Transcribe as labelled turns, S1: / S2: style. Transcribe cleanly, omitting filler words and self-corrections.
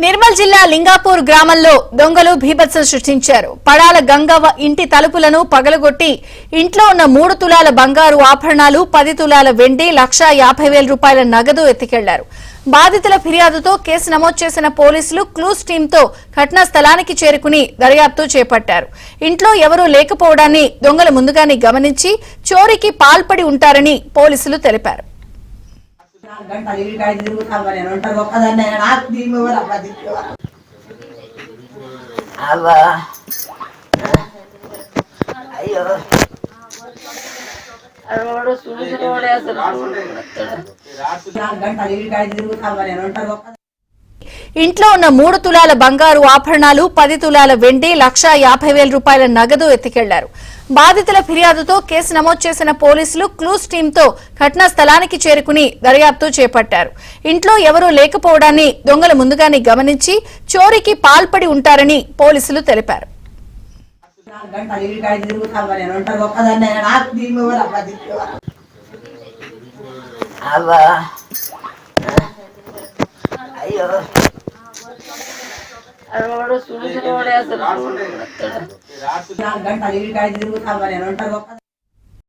S1: నిర్మల్ జిల్లా లింగాపూర్ గ్రామంలో దొంగలు బీభత్సం సృష్టించారు. పడాల గంగవ్వ ఇంటి తలుపులను పగలగొట్టి ఇంట్లో ఉన్న 3 తులాల బంగారు ఆభరణాలు, 10 తులాల వెండి, 1,50,000 రూపాయల నగదు ఎత్తుకెళ్లారు. బాధితుల ఫిర్యాదుతో కేసు నమోదు చేసిన పోలీసులు క్లూస్ టీంతో ఘటనా స్థలానికి చేరుకుని దర్యాప్తు చేపట్టారు. ఇంట్లో ఎవరూ లేకపోవడాన్ని దొంగలు ముందుగానే గమనించి చోరీకి పాల్పడి ఉంటారని పోలీసులు తెలిపారు. ఇంట్లో ఉన్న 3 తులాల బంగారు ఆభరణాలు, 10 తులాల వెండి, 1,50,000 రూపాయల నగదు ఎత్తుకెళ్లారు. బాధితుల ఫిర్యాదుతో కేసు నమోదు చేసిన పోలీసులు క్లూస్ టీంతో ఘటనా స్థలానికి చేరుకుని దర్యాప్తు చేపట్టారు. ఇంట్లో ఎవరూ లేకపోవడాన్ని దొంగలు ముందుగానే గమనించి చోరీకి పాల్పడి ఉంటారని పోలీసులు తెలిపారు.
S2: అసలు